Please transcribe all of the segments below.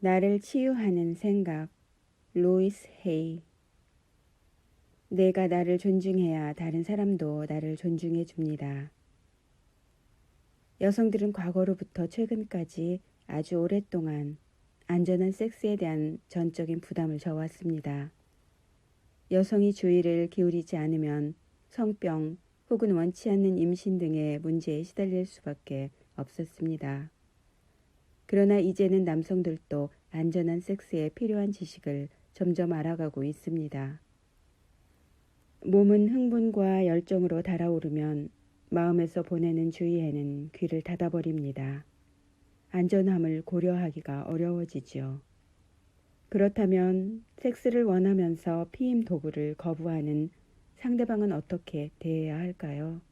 나를 치유하는 생각, 로이스 헤이. 내가 나를 존중해야 다른 사람도 나를 존중해 줍니다. 여성들은 과거로부터 최근까지 아주 오랫동안 안전한 섹스에 대한 전적인 부담을 져왔습니다. 여성이 주의를 기울이지 않으면 성병 혹은 원치 않는 임신 등의 문제에 시달릴 수밖에 없었습니다. 그러나 이제는 남성들도 안전한 섹스에 필요한 지식을 점점 알아가고 있습니다. 몸은 흥분과 열정으로 달아오르면 마음에서 보내는 주의에는 귀를 닫아버립니다. 안전함을 고려하기가 어려워지죠. 그렇다면 섹스를 원하면서 피임 도구를 거부하는 상대방은 어떻게 대해야 할까요?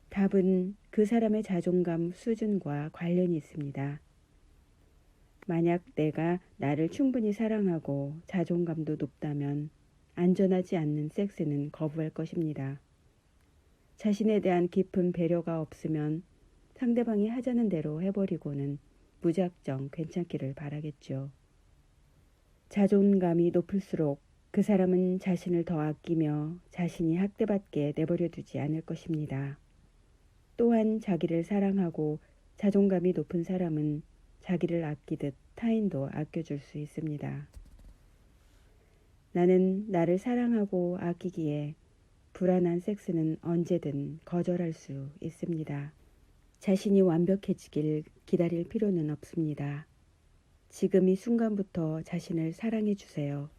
답은 그 사람의 자존감 수준과 관련이 있습니다. 만약 내가 나를 충분히 사랑하고 자존감도 높다면 안전하지 않는 섹스는 거부할 것입니다. 자신에 대한 깊은 배려가 없으면 상대방이 하자는 대로 해버리고는 무작정 괜찮기를 바라겠죠. 자존감이 높을수록 그 사람은 자신을 더 아끼며 자신이 학대받게 내버려 두지 않을 것입니다. 또한 자기를 사랑하고 자존감이 높은 사람은 자기를 아끼듯 타인도 아껴줄 수 있습니다. 나는 나를 사랑하고 아끼기에 불안한 섹스는 언제든 거절할 수 있습니다. 자신이 완벽해지길 기다릴 필요는 없습니다. 지금 이 순간부터 자신을 사랑해 주세요.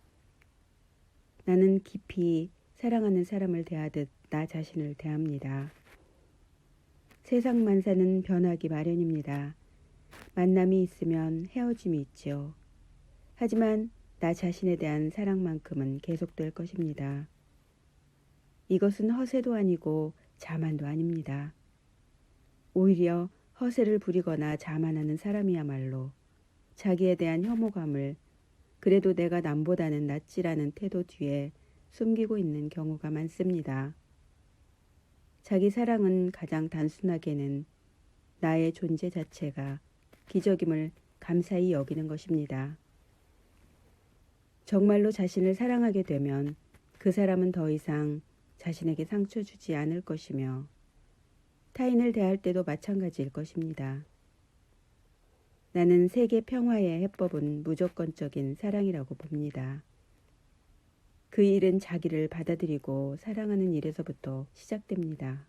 나는 깊이 사랑하는 사람을 대하듯 나 자신을 대합니다. 세상 만사는 변하기 마련입니다. 만남이 있으면 헤어짐이 있죠. 하지만 나 자신에 대한 사랑만큼은 계속될 것입니다. 이것은 허세도 아니고 자만도 아닙니다. 오히려 허세를 부리거나 자만하는 사람이야말로 자기에 대한 혐오감을 그래도 내가 남보다는 낫지라는 태도 뒤에 숨기고 있는 경우가 많습니다. 자기 사랑은 가장 단순하게는 나의 존재 자체가 기적임을 감사히 여기는 것입니다. 정말로 자신을 사랑하게 되면 그 사람은 더 이상 자신에게 상처 주지 않을 것이며 타인을 대할 때도 마찬가지일 것입니다. 나는 세계 평화의 해법은 무조건적인 사랑이라고 봅니다. 그 일은 자기를 받아들이고 사랑하는 일에서부터 시작됩니다.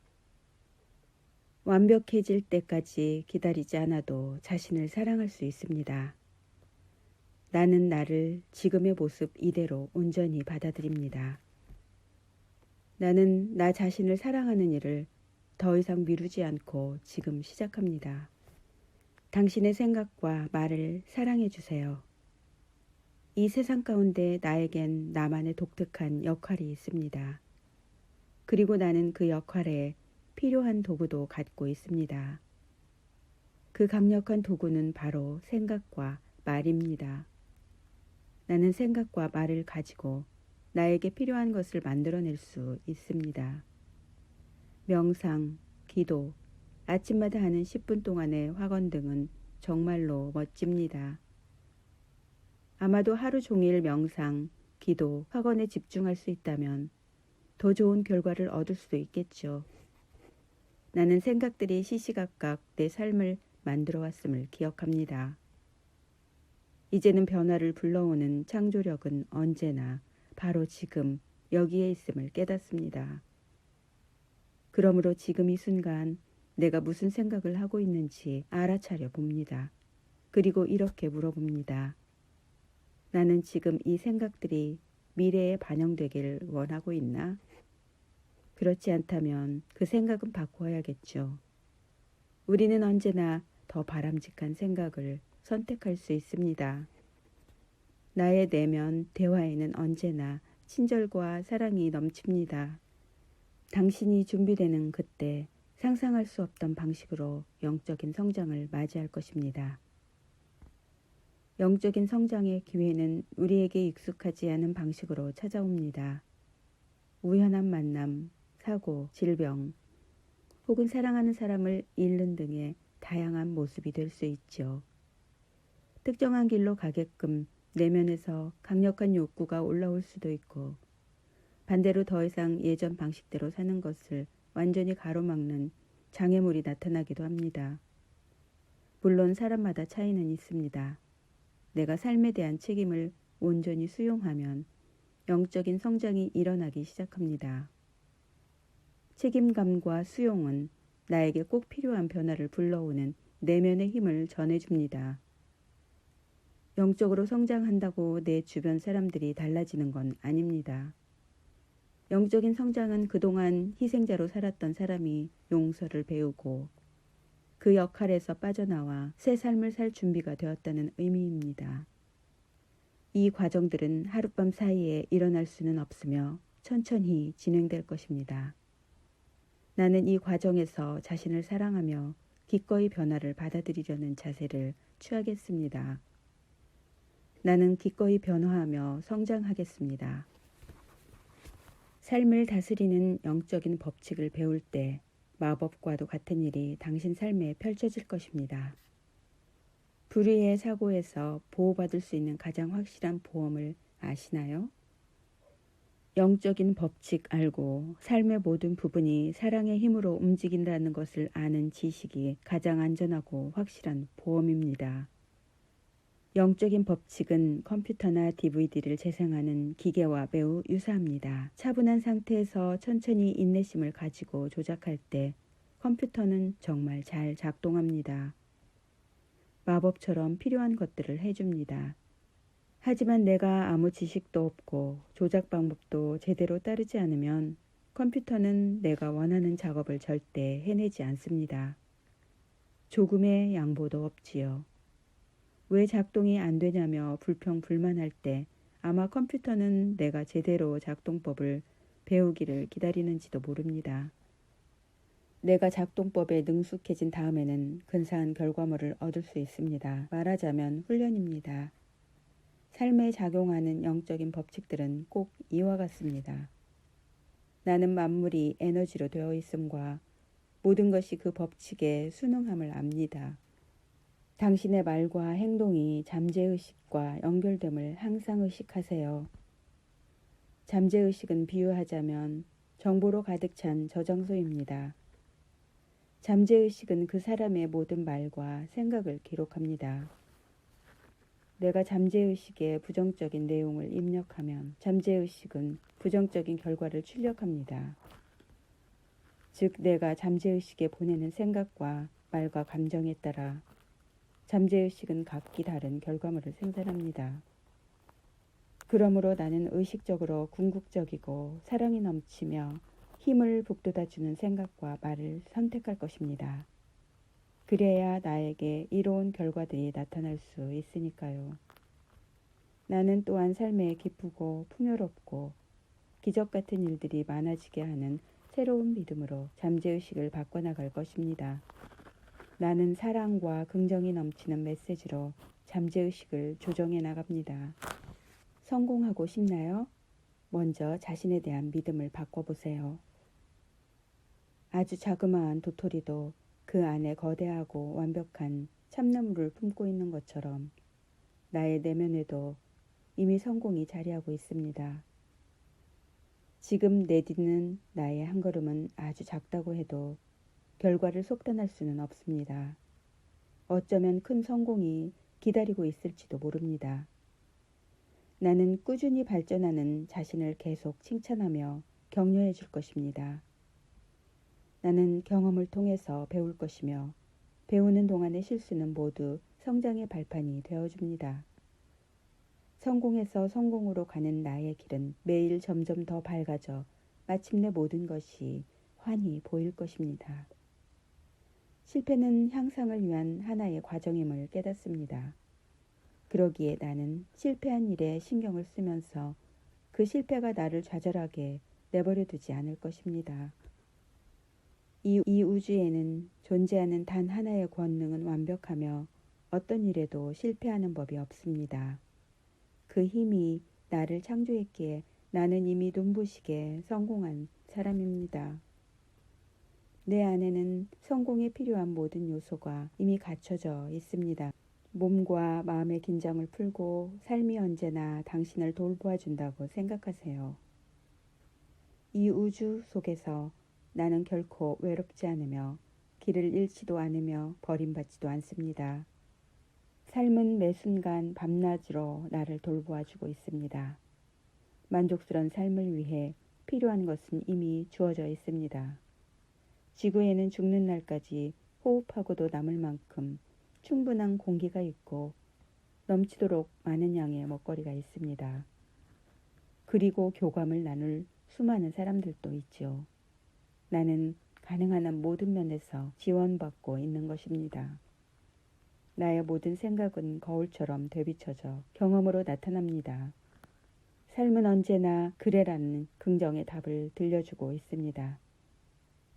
완벽해질 때까지 기다리지 않아도 자신을 사랑할 수 있습니다. 나는 나를 지금의 모습 이대로 온전히 받아들입니다. 나는 나 자신을 사랑하는 일을 더 이상 미루지 않고 지금 시작합니다. 당신의 생각과 말을 사랑해 주세요. 이 세상 가운데 나에겐 나만의 독특한 역할이 있습니다. 그리고 나는 그 역할에 필요한 도구도 갖고 있습니다. 그 강력한 도구는 바로 생각과 말입니다. 나는 생각과 말을 가지고 나에게 필요한 것을 만들어낼 수 있습니다. 명상, 기도, 아침마다 하는 10분 동안의 확언 등은 정말로 멋집니다. 아마도 하루 종일 명상, 기도, 확언에 집중할 수 있다면 더 좋은 결과를 얻을 수도 있겠죠. 나는 생각들이 시시각각 내 삶을 만들어 왔음을 기억합니다. 이제는 변화를 불러오는 창조력은 언제나 바로 지금 여기에 있음을 깨닫습니다. 그러므로 지금 이 순간 내가 무슨 생각을 하고 있는지 알아차려 봅니다. 그리고 이렇게 물어봅니다. 나는 지금 이 생각들이 미래에 반영되기를 원하고 있나? 그렇지 않다면 그 생각은 바꿔야겠죠. 우리는 언제나 더 바람직한 생각을 선택할 수 있습니다. 나의 내면 대화에는 언제나 친절과 사랑이 넘칩니다. 당신이 준비되는 그때 상상할 수 없던 방식으로 영적인 성장을 맞이할 것입니다. 영적인 성장의 기회는 우리에게 익숙하지 않은 방식으로 찾아옵니다. 우연한 만남, 사고, 질병, 혹은 사랑하는 사람을 잃는 등의 다양한 모습이 될 수 있죠. 특정한 길로 가게끔 내면에서 강력한 욕구가 올라올 수도 있고, 반대로 더 이상 예전 방식대로 사는 것을 완전히 가로막는 장애물이 나타나기도 합니다. 물론 사람마다 차이는 있습니다. 내가 삶에 대한 책임을 온전히 수용하면 영적인 성장이 일어나기 시작합니다. 책임감과 수용은 나에게 꼭 필요한 변화를 불러오는 내면의 힘을 전해줍니다. 영적으로 성장한다고 내 주변 사람들이 달라지는 건 아닙니다. 영적인 성장은 그동안 희생자로 살았던 사람이 용서를 배우고 그 역할에서 빠져나와 새 삶을 살 준비가 되었다는 의미입니다. 이 과정들은 하룻밤 사이에 일어날 수는 없으며 천천히 진행될 것입니다. 나는 이 과정에서 자신을 사랑하며 기꺼이 변화를 받아들이려는 자세를 취하겠습니다. 나는 기꺼이 변화하며 성장하겠습니다. 삶을 다스리는 영적인 법칙을 배울 때 마법과도 같은 일이 당신 삶에 펼쳐질 것입니다. 불의의 사고에서 보호받을 수 있는 가장 확실한 보험을 아시나요? 영적인 법칙 알고 삶의 모든 부분이 사랑의 힘으로 움직인다는 것을 아는 지식이 가장 안전하고 확실한 보험입니다. 영적인 법칙은 컴퓨터나 DVD를 재생하는 기계와 매우 유사합니다. 차분한 상태에서 천천히 인내심을 가지고 조작할 때 컴퓨터는 정말 잘 작동합니다. 마법처럼 필요한 것들을 해줍니다. 하지만 내가 아무 지식도 없고 조작 방법도 제대로 따르지 않으면 컴퓨터는 내가 원하는 작업을 절대 해내지 않습니다. 조금의 양보도 없지요. 왜 작동이 안 되냐며 불평불만할 때 아마 컴퓨터는 내가 제대로 작동법을 배우기를 기다리는지도 모릅니다. 내가 작동법에 능숙해진 다음에는 근사한 결과물을 얻을 수 있습니다. 말하자면 훈련입니다. 삶에 작용하는 영적인 법칙들은 꼭 이와 같습니다. 나는 만물이 에너지로 되어 있음과 모든 것이 그 법칙에 순응함을 압니다. 당신의 말과 행동이 잠재의식과 연결됨을 항상 의식하세요. 잠재의식은 비유하자면 정보로 가득 찬 저장소입니다. 잠재의식은 그 사람의 모든 말과 생각을 기록합니다. 내가 잠재의식에 부정적인 내용을 입력하면 잠재의식은 부정적인 결과를 출력합니다. 즉 내가 잠재의식에 보내는 생각과 말과 감정에 따라 잠재의식은 각기 다른 결과물을 생산합니다. 그러므로 나는 의식적으로 궁극적이고 사랑이 넘치며 힘을 북돋아주는 생각과 말을 선택할 것입니다. 그래야 나에게 이로운 결과들이 나타날 수 있으니까요. 나는 또한 삶에 기쁘고 풍요롭고 기적 같은 일들이 많아지게 하는 새로운 믿음으로 잠재의식을 바꿔나갈 것입니다. 나는 사랑과 긍정이 넘치는 메시지로 잠재의식을 조정해 나갑니다. 성공하고 싶나요? 먼저 자신에 대한 믿음을 바꿔보세요. 아주 자그마한 도토리도 그 안에 거대하고 완벽한 참나무를 품고 있는 것처럼 나의 내면에도 이미 성공이 자리하고 있습니다. 지금 내딛는 나의 한 걸음은 아주 작다고 해도 결과를 속단할 수는 없습니다. 어쩌면 큰 성공이 기다리고 있을지도 모릅니다. 나는 꾸준히 발전하는 자신을 계속 칭찬하며 격려해 줄 것입니다. 나는 경험을 통해서 배울 것이며 배우는 동안의 실수는 모두 성장의 발판이 되어줍니다. 성공에서 성공으로 가는 나의 길은 매일 점점 더 밝아져 마침내 모든 것이 환히 보일 것입니다. 실패는 향상을 위한 하나의 과정임을 깨닫습니다. 그러기에 나는 실패한 일에 신경을 쓰면서 그 실패가 나를 좌절하게 내버려 두지 않을 것입니다. 이 우주에는 존재하는 단 하나의 권능은 완벽하며 어떤 일에도 실패하는 법이 없습니다. 그 힘이 나를 창조했기에 나는 이미 눈부시게 성공한 사람입니다. 내 안에는 성공에 필요한 모든 요소가 이미 갖춰져 있습니다. 몸과 마음의 긴장을 풀고 삶이 언제나 당신을 돌보아 준다고 생각하세요. 이 우주 속에서 나는 결코 외롭지 않으며 길을 잃지도 않으며 버림받지도 않습니다. 삶은 매 순간 밤낮으로 나를 돌보아 주고 있습니다. 만족스러운 삶을 위해 필요한 것은 이미 주어져 있습니다. 지구에는 죽는 날까지 호흡하고도 남을 만큼 충분한 공기가 있고 넘치도록 많은 양의 먹거리가 있습니다. 그리고 교감을 나눌 수많은 사람들도 있죠. 나는 가능한 한 모든 면에서 지원받고 있는 것입니다. 나의 모든 생각은 거울처럼 되비쳐져 경험으로 나타납니다. 삶은 언제나 그래라는 긍정의 답을 들려주고 있습니다.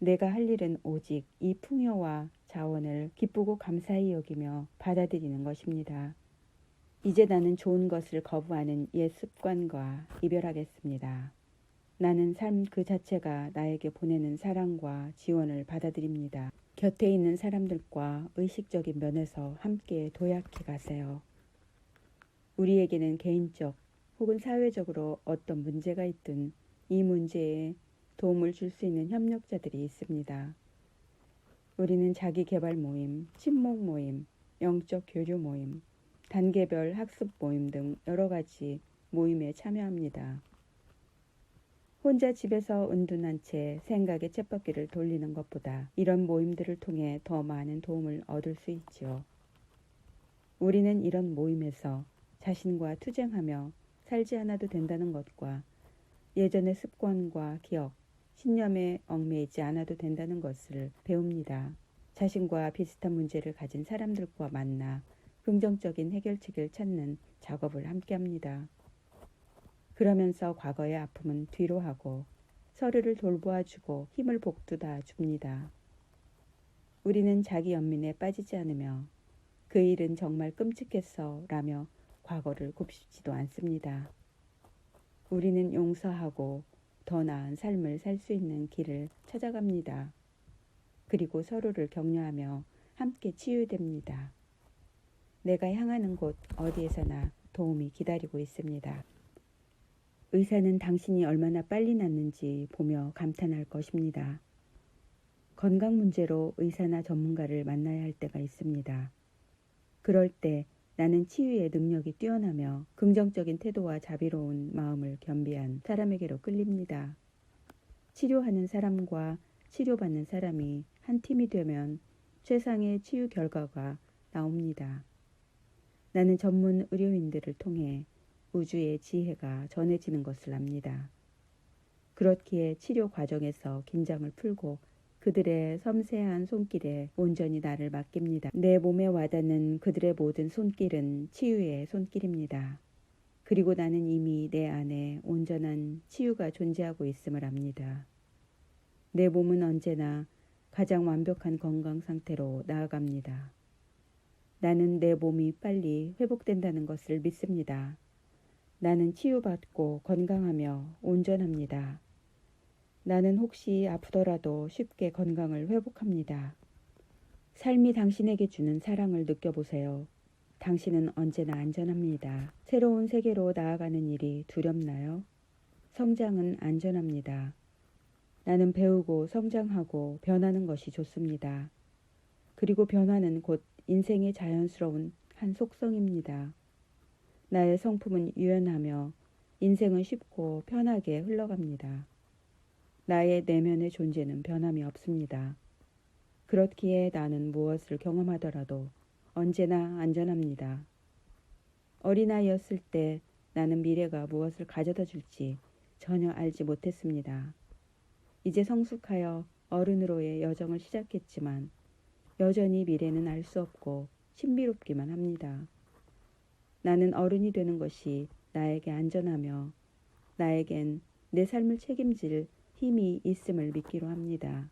내가 할 일은 오직 이 풍요와 자원을 기쁘고 감사히 여기며 받아들이는 것입니다. 이제 나는 좋은 것을 거부하는 옛 습관과 이별하겠습니다. 나는 삶 그 자체가 나에게 보내는 사랑과 지원을 받아들입니다. 곁에 있는 사람들과 의식적인 면에서 함께 도약해 가세요. 우리에게는 개인적 혹은 사회적으로 어떤 문제가 있든 이 문제에 도움을 줄 수 있는 협력자들이 있습니다. 우리는 자기개발 모임, 친목 모임, 영적 교류 모임, 단계별 학습 모임 등 여러 가지 모임에 참여합니다. 혼자 집에서 은둔한 채 생각의 쳇바퀴를 돌리는 것보다 이런 모임들을 통해 더 많은 도움을 얻을 수 있지요. 우리는 이런 모임에서 자신과 투쟁하며 살지 않아도 된다는 것과 예전의 습관과 기억, 신념에 얽매이지 않아도 된다는 것을 배웁니다. 자신과 비슷한 문제를 가진 사람들과 만나 긍정적인 해결책을 찾는 작업을 함께합니다. 그러면서 과거의 아픔은 뒤로 하고 서로를 돌보아주고 힘을 북돋아 줍니다. 우리는 자기 연민에 빠지지 않으며 그 일은 정말 끔찍했어 라며 과거를 곱씹지도 않습니다. 우리는 용서하고 더 나은 삶을 살 수 있는 길을 찾아갑니다. 그리고 서로를 격려하며 함께 치유됩니다. 내가 향하는 곳 어디에서나 도움이 기다리고 있습니다. 의사는 당신이 얼마나 빨리 낫는지 보며 감탄할 것입니다. 건강 문제로 의사나 전문가를 만나야 할 때가 있습니다. 그럴 때 나는 치유의 능력이 뛰어나며 긍정적인 태도와 자비로운 마음을 겸비한 사람에게로 끌립니다. 치료하는 사람과 치료받는 사람이 한 팀이 되면 최상의 치유 결과가 나옵니다. 나는 전문 의료인들을 통해 우주의 지혜가 전해지는 것을 압니다. 그렇기에 치료 과정에서 긴장을 풀고 그들의 섬세한 손길에 온전히 나를 맡깁니다. 내 몸에 와닿는 그들의 모든 손길은 치유의 손길입니다. 그리고 나는 이미 내 안에 온전한 치유가 존재하고 있음을 압니다. 내 몸은 언제나 가장 완벽한 건강 상태로 나아갑니다. 나는 내 몸이 빨리 회복된다는 것을 믿습니다. 나는 치유받고 건강하며 온전합니다. 나는 혹시 아프더라도 쉽게 건강을 회복합니다. 삶이 당신에게 주는 사랑을 느껴보세요. 당신은 언제나 안전합니다. 새로운 세계로 나아가는 일이 두렵나요? 성장은 안전합니다. 나는 배우고 성장하고 변하는 것이 좋습니다. 그리고 변화는 곧 인생의 자연스러운 한 속성입니다. 나의 성품은 유연하며 인생은 쉽고 편하게 흘러갑니다. 나의 내면의 존재는 변함이 없습니다. 그렇기에 나는 무엇을 경험하더라도 언제나 안전합니다. 어린아이였을 때 나는 미래가 무엇을 가져다 줄지 전혀 알지 못했습니다. 이제 성숙하여 어른으로의 여정을 시작했지만 여전히 미래는 알 수 없고 신비롭기만 합니다. 나는 어른이 되는 것이 나에게 안전하며 나에겐 내 삶을 책임질 힘이 있음을 믿기로 합니다.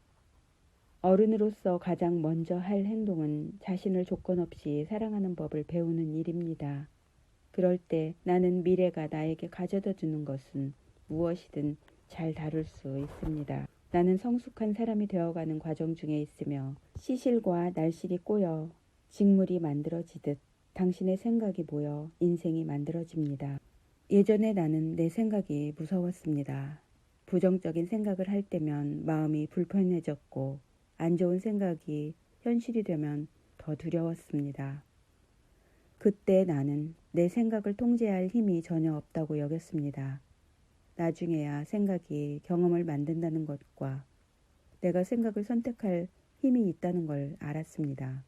어른으로서 가장 먼저 할 행동은 자신을 조건 없이 사랑하는 법을 배우는 일입니다. 그럴 때 나는 미래가 나에게 가져다 주는 것은 무엇이든 잘 다룰 수 있습니다. 나는 성숙한 사람이 되어가는 과정 중에 있으며 시실과 날실이 꼬여 직물이 만들어지듯 당신의 생각이 모여 인생이 만들어집니다. 예전에 나는 내 생각이 무서웠습니다. 부정적인 생각을 할 때면 마음이 불편해졌고 안 좋은 생각이 현실이 되면 더 두려웠습니다. 그때 나는 내 생각을 통제할 힘이 전혀 없다고 여겼습니다. 나중에야 생각이 경험을 만든다는 것과 내가 생각을 선택할 힘이 있다는 걸 알았습니다.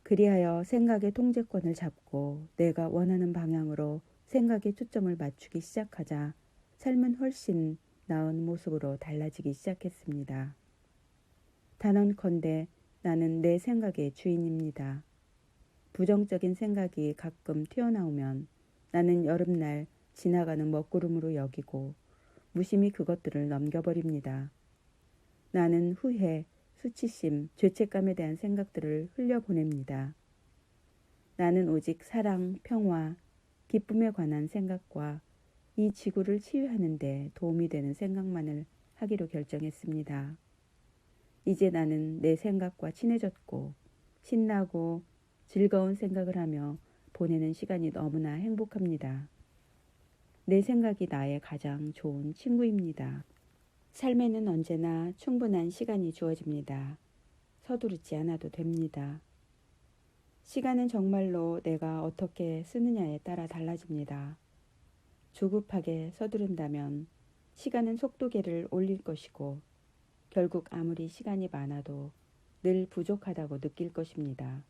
그리하여 생각의 통제권을 잡고 내가 원하는 방향으로 생각의 초점을 맞추기 시작하자 삶은 훨씬 나은 모습으로 달라지기 시작했습니다. 단언컨대 나는 내 생각의 주인입니다. 부정적인 생각이 가끔 튀어나오면 나는 여름날 지나가는 먹구름으로 여기고 무심히 그것들을 넘겨버립니다. 나는 후회, 수치심, 죄책감에 대한 생각들을 흘려보냅니다. 나는 오직 사랑, 평화, 기쁨에 관한 생각과 이 지구를 치유하는 데 도움이 되는 생각만을 하기로 결정했습니다. 이제 나는 내 생각과 친해졌고 신나고 즐거운 생각을 하며 보내는 시간이 너무나 행복합니다. 내 생각이 나의 가장 좋은 친구입니다. 삶에는 언제나 충분한 시간이 주어집니다. 서두르지 않아도 됩니다. 시간은 정말로 내가 어떻게 쓰느냐에 따라 달라집니다. 조급하게 서두른다면 시간은 속도계를 올릴 것이고 결국 아무리 시간이 많아도 늘 부족하다고 느낄 것입니다.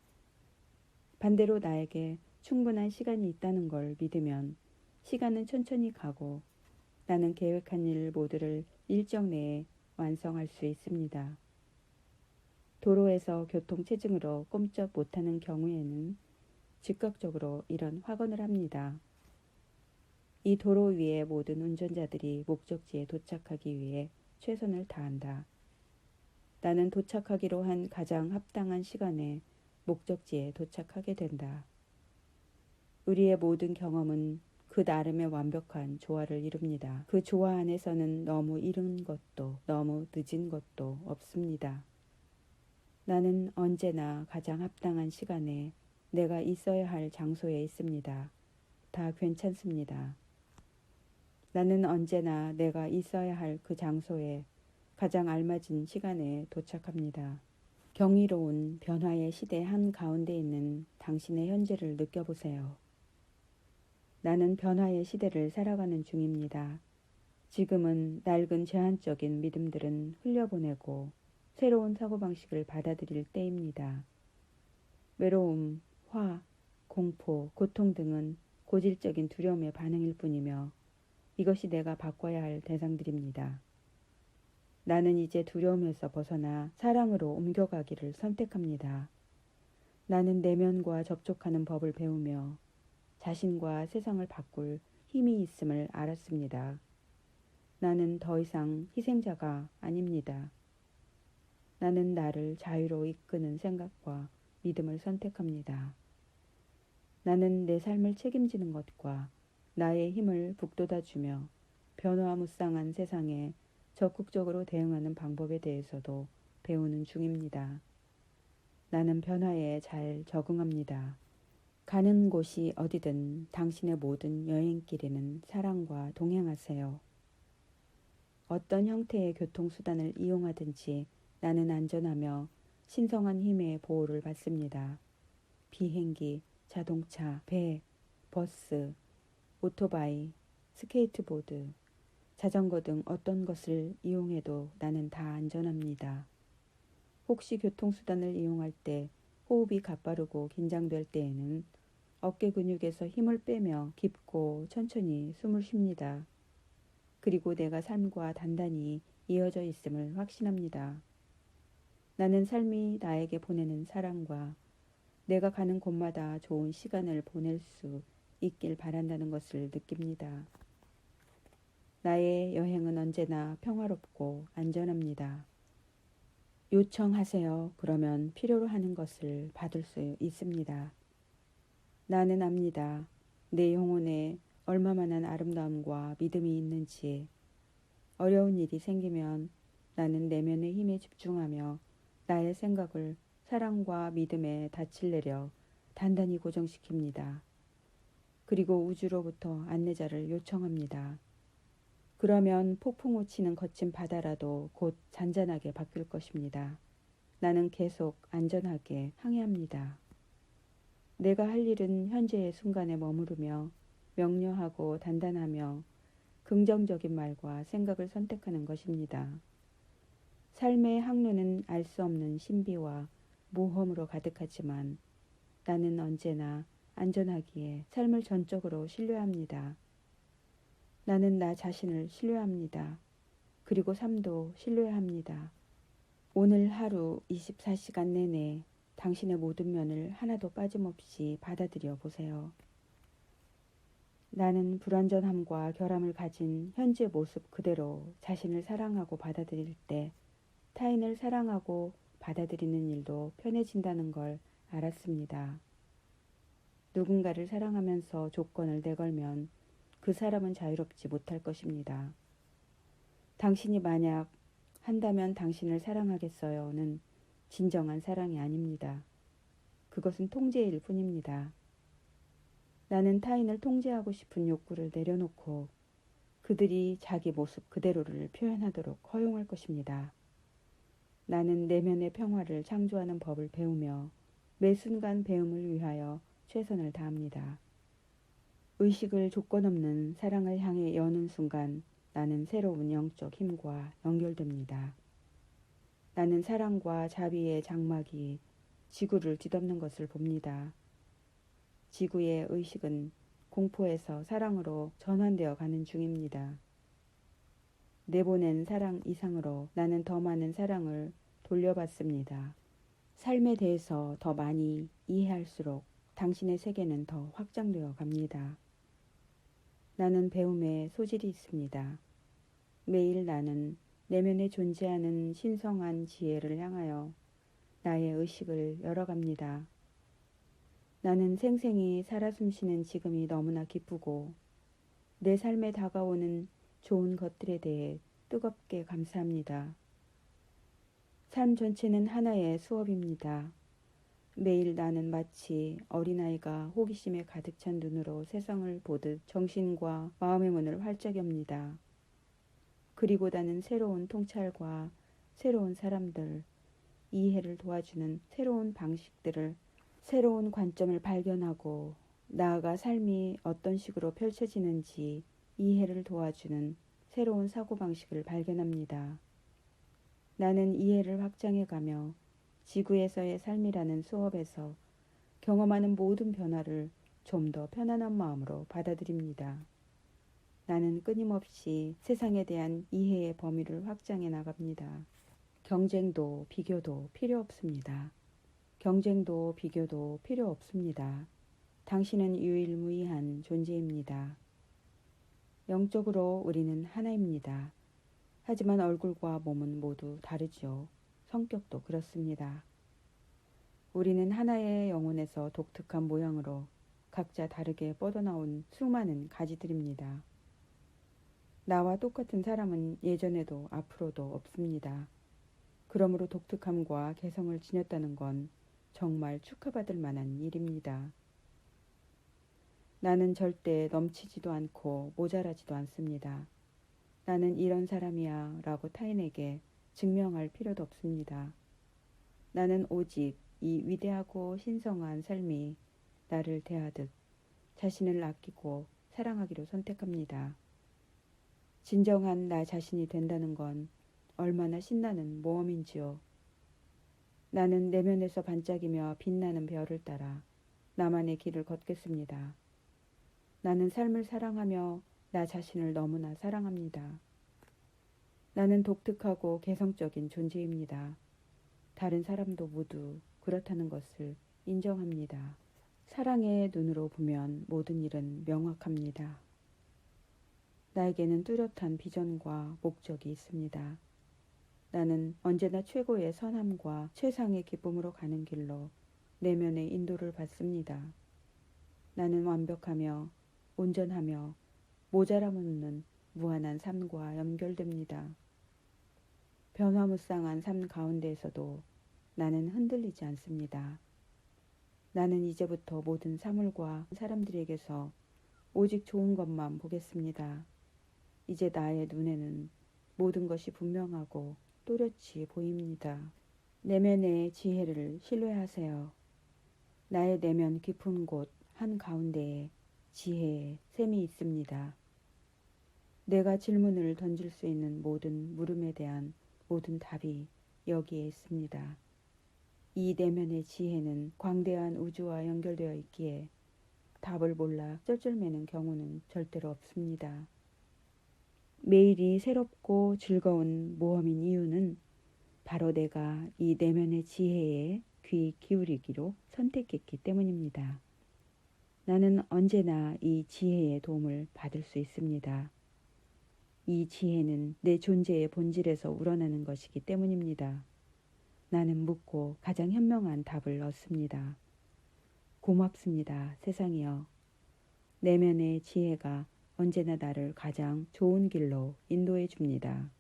반대로 나에게 충분한 시간이 있다는 걸 믿으면 시간은 천천히 가고 나는 계획한 일 모두를 일정 내에 완성할 수 있습니다. 도로에서 교통체증으로 꼼짝 못하는 경우에는 즉각적으로 이런 확언을 합니다. 이 도로 위의 모든 운전자들이 목적지에 도착하기 위해 최선을 다한다. 나는 도착하기로 한 가장 합당한 시간에 목적지에 도착하게 된다. 우리의 모든 경험은 그 나름의 완벽한 조화를 이룹니다. 그 조화 안에서는 너무 이른 것도 너무 늦은 것도 없습니다. 나는 언제나 가장 합당한 시간에 내가 있어야 할 장소에 있습니다. 다 괜찮습니다. 나는 언제나 내가 있어야 할 그 장소에 가장 알맞은 시간에 도착합니다. 경이로운 변화의 시대 한가운데 있는 당신의 현재를 느껴보세요. 나는 변화의 시대를 살아가는 중입니다. 지금은 낡은 제한적인 믿음들은 흘려보내고 새로운 사고방식을 받아들일 때입니다. 외로움, 화, 공포, 고통 등은 고질적인 두려움의 반응일 뿐이며 이것이 내가 바꿔야 할 대상들입니다. 나는 이제 두려움에서 벗어나 사랑으로 옮겨가기를 선택합니다. 나는 내면과 접촉하는 법을 배우며 자신과 세상을 바꿀 힘이 있음을 알았습니다. 나는 더 이상 희생자가 아닙니다. 나는 나를 자유로 이끄는 생각과 믿음을 선택합니다. 나는 내 삶을 책임지는 것과 나의 힘을 북돋아주며 변화무쌍한 세상에 적극적으로 대응하는 방법에 대해서도 배우는 중입니다. 나는 변화에 잘 적응합니다. 가는 곳이 어디든 당신의 모든 여행길에는 사랑과 동행하세요. 어떤 형태의 교통수단을 이용하든지 나는 안전하며 신성한 힘의 보호를 받습니다. 비행기, 자동차, 배, 버스, 오토바이, 스케이트보드, 자전거 등 어떤 것을 이용해도 나는 다 안전합니다. 혹시 교통수단을 이용할 때 호흡이 가빠르고 긴장될 때에는 어깨 근육에서 힘을 빼며 깊고 천천히 숨을 쉽니다. 그리고 내가 삶과 단단히 이어져 있음을 확신합니다. 나는 삶이 나에게 보내는 사랑과 내가 가는 곳마다 좋은 시간을 보낼 수 있길 바란다는 것을 느낍니다. 나의 여행은 언제나 평화롭고 안전합니다. 요청하세요. 그러면 필요로 하는 것을 받을 수 있습니다. 나는 압니다. 내 영혼에 얼마만한 아름다움과 믿음이 있는지. 어려운 일이 생기면 나는 내면의 힘에 집중하며 나의 생각을 사랑과 믿음에 닻을 내려 단단히 고정시킵니다. 그리고 우주로부터 안내자를 요청합니다. 그러면 폭풍우 치는 거친 바다라도 곧 잔잔하게 바뀔 것입니다. 나는 계속 안전하게 항해합니다. 내가 할 일은 현재의 순간에 머무르며 명료하고 단단하며 긍정적인 말과 생각을 선택하는 것입니다. 삶의 항로는 알 수 없는 신비와 모험으로 가득하지만 나는 언제나 안전하기에 삶을 전적으로 신뢰합니다. 나는 나 자신을 신뢰합니다. 그리고 삶도 신뢰합니다. 오늘 하루 24시간 내내 당신의 모든 면을 하나도 빠짐없이 받아들여 보세요. 나는 불완전함과 결함을 가진 현재 모습 그대로 자신을 사랑하고 받아들일 때 타인을 사랑하고 받아들이는 일도 편해진다는 걸 알았습니다. 누군가를 사랑하면서 조건을 내걸면 그 사람은 자유롭지 못할 것입니다. 당신이 만약 한다면 당신을 사랑하겠어요는 진정한 사랑이 아닙니다. 그것은 통제일 뿐입니다. 나는 타인을 통제하고 싶은 욕구를 내려놓고 그들이 자기 모습 그대로를 표현하도록 허용할 것입니다. 나는 내면의 평화를 창조하는 법을 배우며 매 순간 배움을 위하여 최선을 다합니다. 의식을 조건 없는 사랑을 향해 여는 순간 나는 새로운 영적 힘과 연결됩니다. 나는 사랑과 자비의 장막이 지구를 뒤덮는 것을 봅니다. 지구의 의식은 공포에서 사랑으로 전환되어 가는 중입니다. 내보낸 사랑 이상으로 나는 더 많은 사랑을 돌려받습니다. 삶에 대해서 더 많이 이해할수록 당신의 세계는 더 확장되어 갑니다. 나는 배움에 소질이 있습니다. 매일 나는 내면에 존재하는 신성한 지혜를 향하여 나의 의식을 열어갑니다. 나는 생생히 살아 숨쉬는 지금이 너무나 기쁘고 내 삶에 다가오는 좋은 것들에 대해 뜨겁게 감사합니다. 삶 전체는 하나의 수업입니다. 매일 나는 마치 어린아이가 호기심에 가득 찬 눈으로 세상을 보듯 정신과 마음의 문을 활짝 엽니다. 그리고 나는 새로운 통찰과 새로운 사람들, 이해를 도와주는 새로운 방식들을, 새로운 관점을 발견하고 나아가 삶이 어떤 식으로 펼쳐지는지 이해를 도와주는 새로운 사고방식을 발견합니다. 나는 이해를 확장해가며 지구에서의 삶이라는 수업에서 경험하는 모든 변화를 좀 더 편안한 마음으로 받아들입니다. 나는 끊임없이 세상에 대한 이해의 범위를 확장해 나갑니다. 경쟁도 비교도 필요 없습니다. 경쟁도 비교도 필요 없습니다. 당신은 유일무이한 존재입니다. 영적으로 우리는 하나입니다. 하지만 얼굴과 몸은 모두 다르죠. 성격도 그렇습니다. 우리는 하나의 영혼에서 독특한 모양으로 각자 다르게 뻗어나온 수많은 가지들입니다. 나와 똑같은 사람은 예전에도 앞으로도 없습니다. 그러므로 독특함과 개성을 지녔다는 건 정말 축하받을 만한 일입니다. 나는 절대 넘치지도 않고 모자라지도 않습니다. 나는 이런 사람이야 라고 타인에게 증명할 필요도 없습니다. 나는 오직 이 위대하고 신성한 삶이 나를 대하듯 자신을 아끼고 사랑하기로 선택합니다. 진정한 나 자신이 된다는 건 얼마나 신나는 모험인지요. 나는 내면에서 반짝이며 빛나는 별을 따라 나만의 길을 걷겠습니다. 나는 삶을 사랑하며 나 자신을 너무나 사랑합니다. 나는 독특하고 개성적인 존재입니다. 다른 사람도 모두 그렇다는 것을 인정합니다. 사랑의 눈으로 보면 모든 일은 명확합니다. 나에게는 뚜렷한 비전과 목적이 있습니다. 나는 언제나 최고의 선함과 최상의 기쁨으로 가는 길로 내면의 인도를 받습니다. 나는 완벽하며 온전하며 모자람 없는 무한한 삶과 연결됩니다. 변화무쌍한 삶 가운데에서도 나는 흔들리지 않습니다. 나는 이제부터 모든 사물과 사람들에게서 오직 좋은 것만 보겠습니다. 이제 나의 눈에는 모든 것이 분명하고 또렷이 보입니다. 내면의 지혜를 신뢰하세요. 나의 내면 깊은 곳 한가운데에 지혜의 샘이 있습니다. 내가 질문을 던질 수 있는 모든 물음에 대한 모든 답이 여기에 있습니다. 이 내면의 지혜는 광대한 우주와 연결되어 있기에 답을 몰라 쩔쩔매는 경우는 절대로 없습니다. 매일이 새롭고 즐거운 모험인 이유는 바로 내가 이 내면의 지혜에 귀 기울이기로 선택했기 때문입니다. 나는 언제나 이 지혜의 도움을 받을 수 있습니다. 이 지혜는 내 존재의 본질에서 우러나는 것이기 때문입니다. 나는 묻고 가장 현명한 답을 얻습니다. 고맙습니다, 세상이여. 내면의 지혜가 언제나 나를 가장 좋은 길로 인도해 줍니다.